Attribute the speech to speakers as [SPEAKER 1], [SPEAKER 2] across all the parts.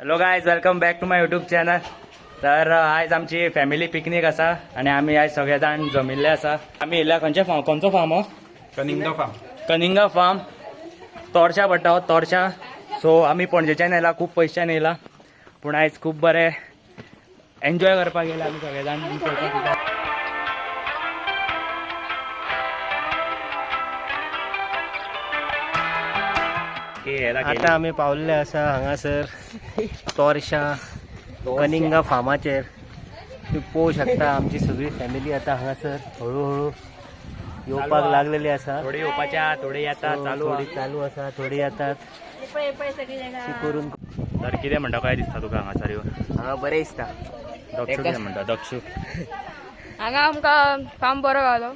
[SPEAKER 1] Hello guys, welcome back to my YouTube channel. तर आज आमची फॅमिली पिकनिक असा आणि आम्ही आज सगळे जाण जमिल्ले असा. आम्ही येयला खंयचो फार्म हो? कनिंगा फार्म तोरशा पडटा हो, तोरशा. सो आम्ही पणजेच्यान येयला, खूप पयसच्यान येयला, पूण आयज खूप बरें एन्जॉय करपाक गेले आमी सगळे जाण.
[SPEAKER 2] आता आम्ही पावलेले असा हांगासर तोरशा कनिंगा फार्माचेर. तुम्ही पळोवू शकता आमची सगळी फॅमिली आता हांगासर हळूहळू येवपाक लागलेली असा.
[SPEAKER 1] थोडी येवपाच्या, थोडी येतात,
[SPEAKER 2] चालू असा, थोडी येतात करून.
[SPEAKER 1] तर कितें म्हणटा काय दिसता तुका हांगासर येवन?
[SPEAKER 2] हांगा बरें दिसता.
[SPEAKER 1] दक्षू कितें म्हणटा? दक्षू
[SPEAKER 3] हांगा आमकां फार्म बरो गावलो,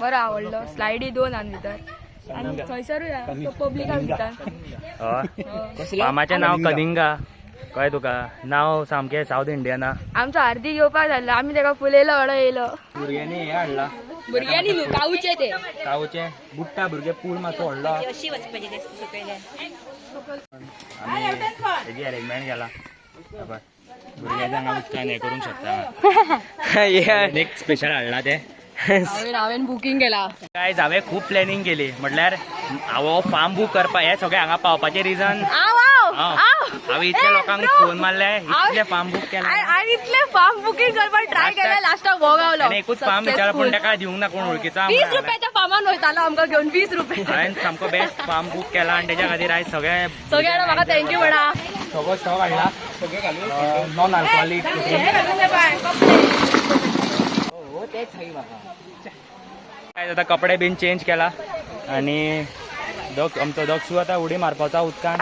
[SPEAKER 3] बरो आवडलो. स्लायडी 2 आनी भितर आनी थंयसरूय पब्लिकाक भितर.
[SPEAKER 1] फार्माचें नांव कनिंगा, कळ्ळें तुका? नांव सामकें सावथ इंडियना.
[SPEAKER 3] आमचो हार्दिक येवपाक जाल्लो, आमी ताका फुलयलो, हडो येयलो.
[SPEAKER 1] भुरग्यांनी हे हाडला,
[SPEAKER 3] भुरग्यांनी न्हू, कावचे ते
[SPEAKER 1] कावचे बुट्टा भुरगे, पूल मातसो व्हडलो. आमी हेजी अरेंजमेंट केला. भुरग्यांक हांगा उदकान हे करूंक शकता. एक स्पेशल हाडला ते.
[SPEAKER 3] हांवें बुकींग केला.
[SPEAKER 1] काय हांवें खूब प्लॅनिंग केली, म्हटल्यार हांव फार्म बूक करपा, हे सगळें हांगा पावपाचें रिजन हांवें इतल्या लोकांक फोन मारले, इतले फार्म बूक केला
[SPEAKER 3] आनी इतले फार्म बुकींग करपाक ट्राय केलें, लास्टाक हो गावलो.
[SPEAKER 1] एकूच फार्म विचारला, पूण ताका दिवंक ना कोण वळखीचो.
[SPEAKER 3] 20 रुपयाच्या फार्मान वयतालो आमकां घेवन, 20 रुपये.
[SPEAKER 1] हांवें सामको बेस्ट फार्म बूक केला आनी तेच्या खातीर आयज सगळे
[SPEAKER 3] जाणां म्हाका थँक्यू म्हणा.
[SPEAKER 1] सगळो स्टॉक हाडला, नॉन अल्कोहोलिक. काय आता कपडे बीन चेंज केला आणि आमचो दक्षू आता उडी मारपाचा उदकान.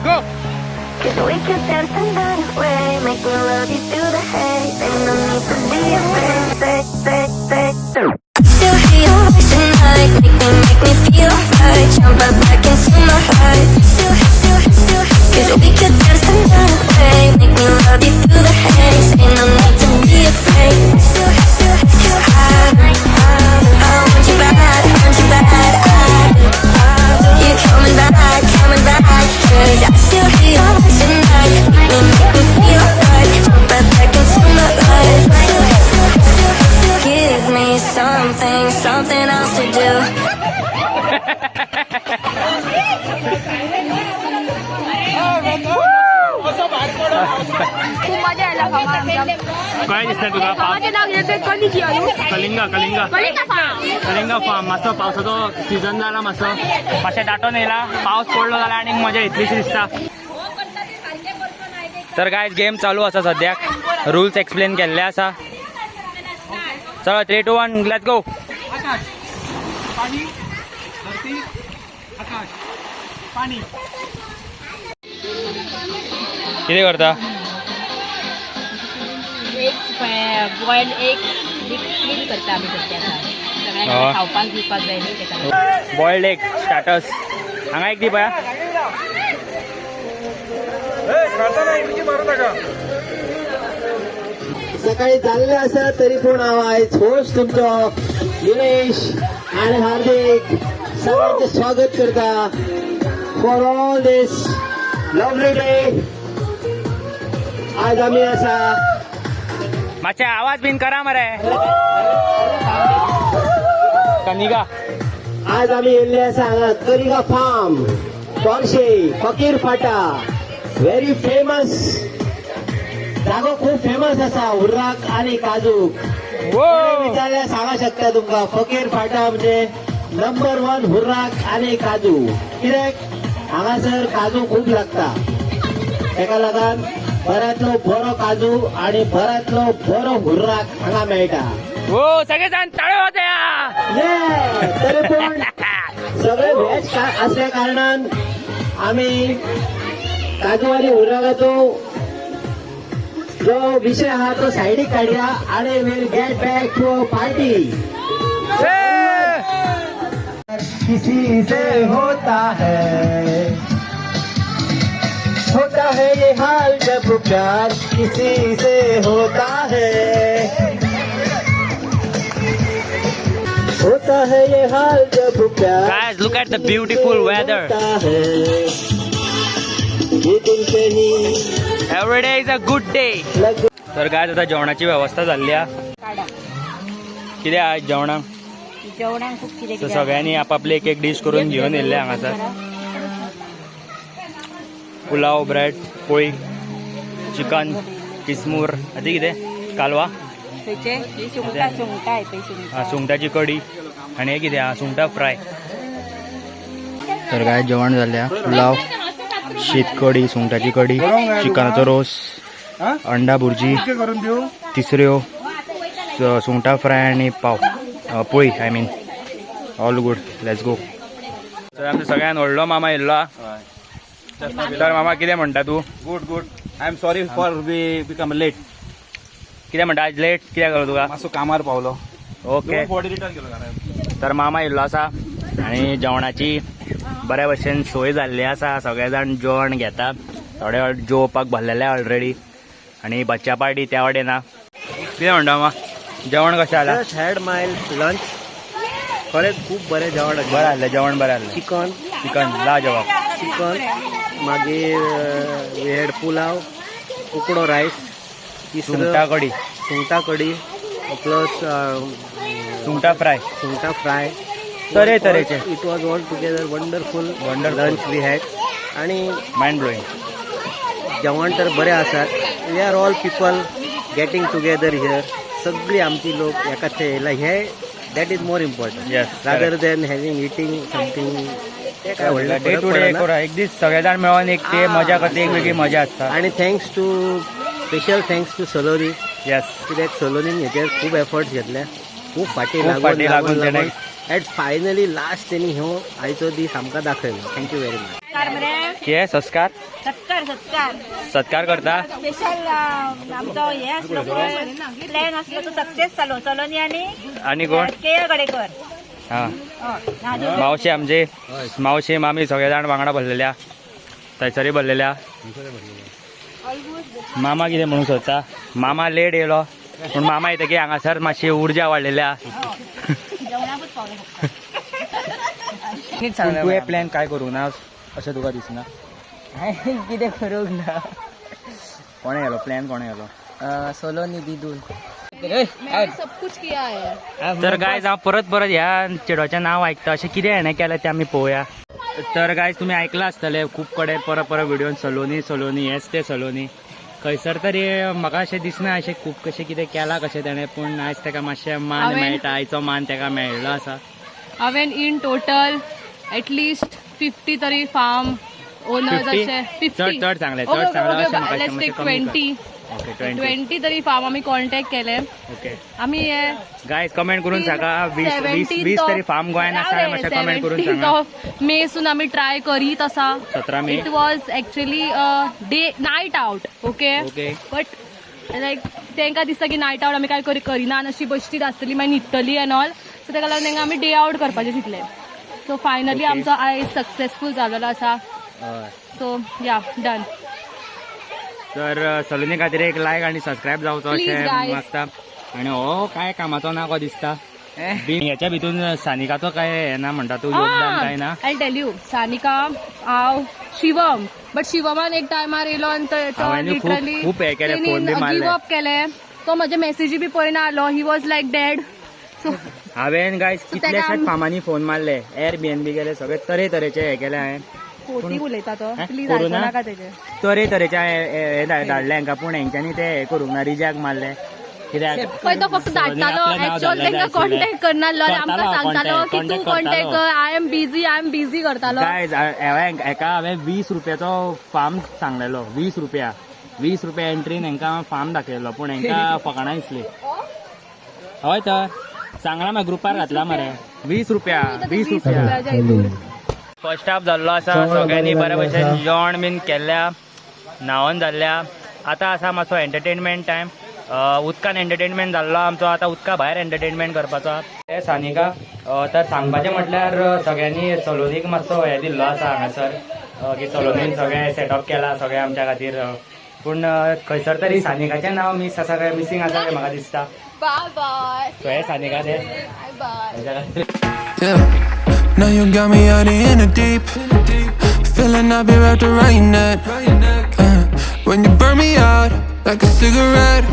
[SPEAKER 1] गो
[SPEAKER 4] something else to do.
[SPEAKER 3] खूप मजा आयला फार्मान.
[SPEAKER 1] काय दिसता तुका?
[SPEAKER 3] फार्माचें नांव कितें? कनिंगा न्हू?
[SPEAKER 1] कलिंगा कलिंगा कलिंगा फार्म. मातसो पावसाचो सीझन जाला, मातसो मातशें दाटोन येयला. पावस पडलो जाल्यार आनीक मजा येतलीशी दिसता. तर काय गेम चालू आसा सद्याक, रुल्स एक्सप्लेन केल्ले आसा. चलो 3, 2, 1 लेट्स गो. कितें करता?
[SPEAKER 5] बॉयल्ड एग ग्रिल करता आमी सद्याक. सगळ्यांक खावपाक दिवपाक जाय न्ही तेका.
[SPEAKER 1] बॉयल्ड एग स्टार्टर्स हांगा एक दी पळया.
[SPEAKER 2] सकाळी चालले असा तरी पूण हांव आयज होस्ट तुमचो दिनेश आणि हार्दिक सगळ्यांचे स्वागत करता for all this lovely day. आज आम्ही असा
[SPEAKER 1] मातशे आवाज बीन करा मरे. कनिगा
[SPEAKER 2] आज आम्ही येयल्ले आसा हांगा कनिंगा फार्म, तोरशे, फकीर फाटा. व्हेरी फेमस जागो, खूप फेमस असा हुर्राक आणि काजूक. विचारल्यार सांगा शकता तुमका, फकीर फाटा म्हणजे नंबर 1 हुर्राक आणि काजू. कित्याक हांगासर काजू खूप लागता, तेका लागून बऱ्यांतलो बरो काजू आणि बऱ्यांतलो बरो हुर्राक हांगा मेळटा.
[SPEAKER 1] हो सगळे जाण ताळो वाजया.
[SPEAKER 2] तरी पण सगळे व्हेज असल्या कारणान आम्ही काजू आणि हुर्राकाचो जो विषय हा तो साइडीक काढूया आणि will get back to party. किसी से होता है ये हाल जब प्यार किसी से होता है ये हाल जब फुप्या
[SPEAKER 1] Guys, look at the beautiful weather. Every day is a good day. तर काय आता जेवणाची व्यवस्था झाली आहे.
[SPEAKER 5] काढा
[SPEAKER 1] किती आहे जेवणाक?
[SPEAKER 5] जेवणाक खूप कितें
[SPEAKER 1] तर सगळ्यांनी आपापली एक एक डिश करून घेऊन येयले हांगासर. पुलाव, ब्रेड, पोळी, चिकन, किसमूर, आधी कितें कालवा, सुंगटाची कडी आणि हे कितें हा सुंगटा फ्राय. तर काय जेवण जाल्ल्या पुलाव, शीत कडी, सुंगटाची कडी, चिकनाचो रोस, अंडा भुर्जी, तिसऱ्यो, सुंगटा फ्राय आणि पाव, पोळी. I mean all good. Let's go. तर आमच्या सगळ्यान व्हडलो मामा येयल्लो. तर मामा कितें म्हणटा तू?
[SPEAKER 6] Good good. I am sorry for we become late.
[SPEAKER 1] कितें म्हणटा आज लेट कित्याक जालो तुका?
[SPEAKER 6] मातसो कामार पावलो.
[SPEAKER 1] ओके.
[SPEAKER 6] बॉडी रिटर्न केलो घरा.
[SPEAKER 1] तर मामा येयल्लो आसा आनी जेवणाची बऱ्या भशेन सोय जाल्ली आसा. सगळे जाण जेवण घेता. थोडे जेवपाक भरलेले ऑलरेडी आनी बच्चा पार्टी त्या वाटेन ना. कितें म्हणटा मामा जेवण कशें जालां?
[SPEAKER 2] Just had my lunch. खरेंच खूप बरें जेवण
[SPEAKER 1] बरें जाल्लें जेवण बरें जाल्लें. चिकन लाजवाब.
[SPEAKER 2] चिकन मागीर वी हॅड पुलाव, उकडो रायस,
[SPEAKER 1] सुंगटा कडी,
[SPEAKER 2] सुंगटा कडी प्लस
[SPEAKER 1] सुंगटा फ्राय,
[SPEAKER 2] सुंगटा फ्राय.
[SPEAKER 1] तरेचे.
[SPEAKER 2] It was all together wonderful lunch we had. आणि
[SPEAKER 1] मायंड ब्लोईंग.
[SPEAKER 2] जेवण तर बरें आसात. We are all people getting together here. सगळी आमची लोक एकाच येयला. हे that is more important
[SPEAKER 1] Yes,
[SPEAKER 2] rather than having eating something. ते काय व्हडलें
[SPEAKER 1] डे
[SPEAKER 2] फरक
[SPEAKER 1] टू डे
[SPEAKER 2] पडना.
[SPEAKER 1] करा एक दीस सगळे जाण मेळोन एक ते मजा करता. एक वेगळी मजा आसता.
[SPEAKER 2] आणि thanks to special thanks to Saloni.
[SPEAKER 1] Yes.
[SPEAKER 2] कित्याक सलोनीन हेचेर खूब एफर्ट्स घेतल्या. खूब फाटी
[SPEAKER 1] खूब फाटी लागून
[SPEAKER 2] लागून
[SPEAKER 1] तेणें
[SPEAKER 2] एट फायनली लास्ट तेणी ह्यो आयचो दीस आमकां दाखयलो. Thank you very much.
[SPEAKER 1] कितें संस्कार सत्कार करता.
[SPEAKER 5] स्पेशल आमचो हे आसलो प्लॅन आसलो तो सक्सेस जालो. सलोनी
[SPEAKER 1] आनी कोण?
[SPEAKER 5] केळ गडेकर.
[SPEAKER 1] हा मावशी आमचे मावशी मामी सगळे जाण वांगडा भरलेल्या थंयसरी भरलेल्या. मामा कितें म्हणूंक सोदता? मामा लेट येयलो पूण मामा येतकीर हांगासर मातशी उर्जा वाडलेल्या. तुवें प्लॅन काय करूंक ना अशें तुका दिसना?
[SPEAKER 7] कितें करूंक ना.
[SPEAKER 1] कोणें येयलो प्लॅन? कोणें येयलो?
[SPEAKER 7] सोलोनी दिदून.
[SPEAKER 3] सब कुछ किया है.
[SPEAKER 1] तर गायज हांव परत ह्या चेडवाचें नांव आयकता. अशें कितें हेणें केलें तें आमी पळोवया. तर गायज तुमी आयकलां आसतलें खूब कडेन परत व्हिडिओन सलोनी हेच ते सलोनी. खंयसर तरी म्हाका अशें दिसना अशें खूब कशें कितें केलां कशें तेणें. पूण आयज ताका मातशें मान मेळटा. आयचो मान ताका मेळ्ळो आसा.
[SPEAKER 3] हांवें इन टोटल एटलिस्ट 50 तरी फार्म ओनर्स अशे 50
[SPEAKER 1] चड सांगलें अशें म्हाका
[SPEAKER 3] 20
[SPEAKER 1] ओके
[SPEAKER 3] 20 तरी फार्म आमी कॉन्टॅक्ट केले.
[SPEAKER 1] ओके
[SPEAKER 3] आमी हे
[SPEAKER 1] गायज कमेंट करून सांगा 20 तरी फार्म गोंयान आसा मातशें कमेंट करून
[SPEAKER 3] 17th
[SPEAKER 1] सांगा.
[SPEAKER 3] of मे सून आमी ट्राय करीत आसा.
[SPEAKER 1] 17 May.
[SPEAKER 3] It was actually day night out. Okay but like तांकां दिसता की नायट आउट आमी काय करिना. अशी बश्टीत आसतली मागीर न्हिदतली एन ऑल. सो ताका लागून तांकां आमी डे आउट करपाचें चिंतलें. सो फायनली आमचो आयज सक्सेसफूल जालेलो आसा. सो या डन.
[SPEAKER 1] तर सलोनी खातीर एक लायक आणि सबस्क्राईब जावचो
[SPEAKER 3] Please,
[SPEAKER 1] अशें
[SPEAKER 3] guys.
[SPEAKER 1] मागता. आणि हो काय कामाचो ना को दिसता. ह्याच्या भितून सानिकाचो काय हे ना म्हणटा तू योगदान काय ना?
[SPEAKER 3] आय टेल यू सानिका हांव शिवम बट शिवमान एक टायमार येयलो आनी तो
[SPEAKER 1] हांवेंनी
[SPEAKER 3] लिटरली
[SPEAKER 1] खूप हे केलें, फोन बी मारले.
[SPEAKER 3] गिव अप केलें. तो म्हजे मेसेजी बी पळयना आलो. He was like dead. So
[SPEAKER 1] हांवें गायज कितल्याशाच
[SPEAKER 3] तेका
[SPEAKER 1] फार्मांनी फोन मारले. एअरबीएनबी गेले सगळे तरेचे हे केले हांवें.
[SPEAKER 3] खोटी उलयता तो.
[SPEAKER 1] हे?
[SPEAKER 3] प्लीज
[SPEAKER 1] करू
[SPEAKER 3] आयको
[SPEAKER 1] ना?
[SPEAKER 3] नाका तेजे.
[SPEAKER 1] तरेचे हे धाडले हांकां. पूण हेंच्यांनी ते हे करूंक ना. रिजॅक्ट मारले. कित्याक
[SPEAKER 3] पळय तो फक्त धाडटालो. एक्चुअल तांकां कॉन्टॅक्ट करनासलो आनी आमकां सांगतालो की तूं कॉन्टॅक्ट कर. आय एम बिझी करतालो.
[SPEAKER 1] गायज हेका हांवें 20 रुपयाचो फार्म सांगलेलो. 20 रुपया एंट्रीन हेंकां फार्म दाखयलो. पूण हेंकां फकाणां दिसली. हय तर सांगला मरे ग्रुपार घातला मरे. 20 रुपया. फर्स्ट हाफ जाल्लो आसा. सगळ्यांनी बऱ्या भशेन जेवण बीन केल्ल्या. न्हावून जाल्ल्या. आतां आसा मातसो एंटरटेनमेंट टायम. उदकान एंटरटेनमेंट जाल्लो आमचो. आतां उदका भायर एंटरटेनमेंट करपाचो. हे सानिका तर सांगपाचें म्हटल्यार सगळ्यांनी सलोनीक मातसो हे दिल्लो आसा हांगासर की सलोनीन सगळें सेटअप केला सगळें आमच्या खातीर. पूण खंयसर तरी सानिकाचें नांव मिस आसा काय मिसींग आसा काय म्हाका दिसता.
[SPEAKER 3] Bye bye.
[SPEAKER 1] सो हे सानिका ते
[SPEAKER 3] बाय.
[SPEAKER 1] हेच्या खातीर
[SPEAKER 8] Now you got me out in the deep. Feeling I've been wrapped around your neck. When you burn me out like a cigarette.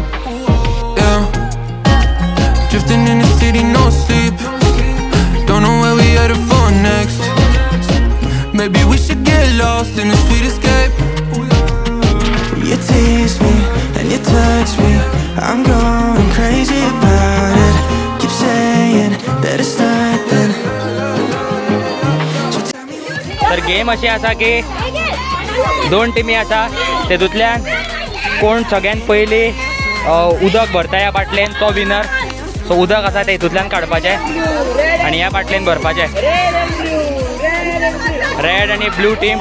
[SPEAKER 8] Yeah. Drifting in the city, no sleep. Don't know where we headed for next. Maybe we should get lost in a sweet escape. You tease me and you touch me. I'm going crazy about it. Keep saying that it's nothing.
[SPEAKER 1] तर game अशी असा की 2 टिमी असा तेतूंतल्यान कोण सगळ्यात पयली उदक भरता ह्या बाटलेन तो विनर. सो उदक आसा ते हितूंतल्यान काडपाचें आनी ह्या बाटलेन भरपाचें. रेड आणि ब्लू टीम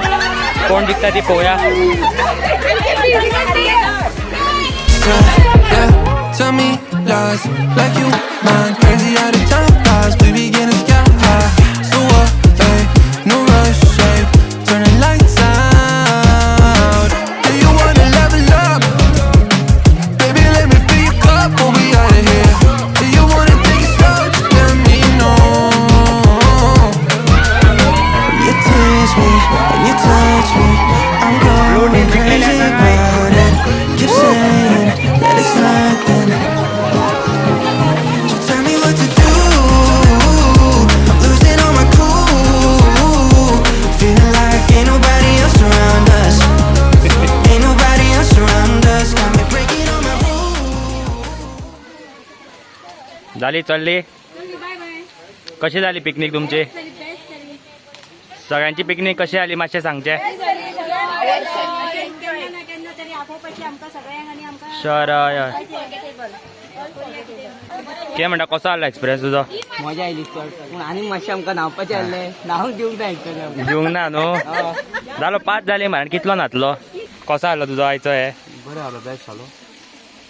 [SPEAKER 1] कोण जिखता ती पळोवया.
[SPEAKER 8] Yeah, tell me lies like you mind. Crazy how the time flies. We be getting sky high. So what? Hey, no rush. Hey, turn the lights out. Do you wanna level up? Baby, let me fill your cup when we out of here. Do you wanna take it slow? Just let me know. You tease me and you touch me. I'm going crazy about it. Keep saying that it's nothing. So tell me what to do. I'm losing all my cool. Feeling like ain't nobody else around us. Ain't nobody else around us. Got me breaking all my rules.
[SPEAKER 1] झाली चालली. कशी झाली picnic तुमची? सगळ्यांची picnic कशी आली मातशें सांगचे. शहर कितें म्हणटा कसो आसलो एक्सपिरियन्स तुजो?
[SPEAKER 7] मजा आयली चड. पूण आनी मातशें आमकां न्हांवपाचें आसलें. न्हांवून दिवंक जाय आसलें.
[SPEAKER 1] जिवंक ना न्हू. जालो 5 जाली मरे. कितलो न्हातलो? कसो आसलो तुजो आयचो हे?
[SPEAKER 6] बरें आलो बेस्ट आलो.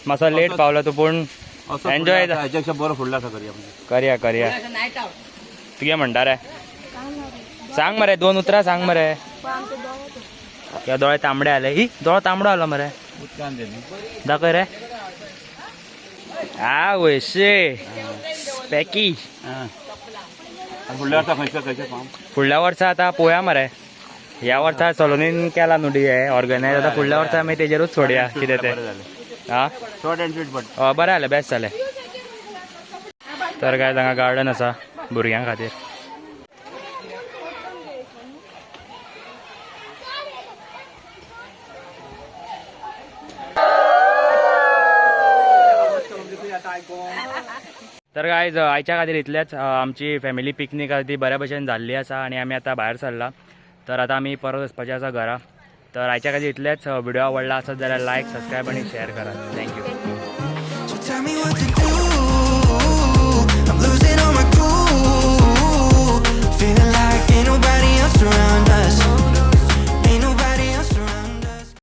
[SPEAKER 1] मातसो लेट पावलो तूं पूण एन्जॉय
[SPEAKER 6] हेच्यापेक्षा बरो फुडला आसा करया
[SPEAKER 1] करया. तुगे म्हणटा रे? सांग मरे 2 उतरां सांग मरे. या दोळे तांबडे आले. ही दोळो तांबडो आलो मरे. दाखय रे. वयशे पॅकी.
[SPEAKER 6] फुडल्या वर्सा खंयचे फार्म?
[SPEAKER 1] फुडल्या वर्सा आतां पळोवया मरे. ह्या वर्सा सलोनीन केला न्हू हे ऑर्गनायज. आतां फुडल्या वर्सा आमी तेजेरूच सोडया कितें ते. हा
[SPEAKER 6] शॉर्ट एंड स्वीट बट
[SPEAKER 1] बरें जालें बेस्ट जालें. तर काय हांगा गार्डन आसा भुरग्यां खातीर. तर काय आयच्या खातीर इतलेंच. आमची फॅमिली पिकनीक आसा ती बऱ्या भशेन जाल्ली आसा आनी आमी आतां भायर सरला. तर आतां आमी परत वचपाचें आसा घरा. तर आयच्या खातीर इतलेंच. व्हिडिओ आवडला आसत जाल्यार लायक सबस्क्रायब आनी शेअर करा. थँक्यू.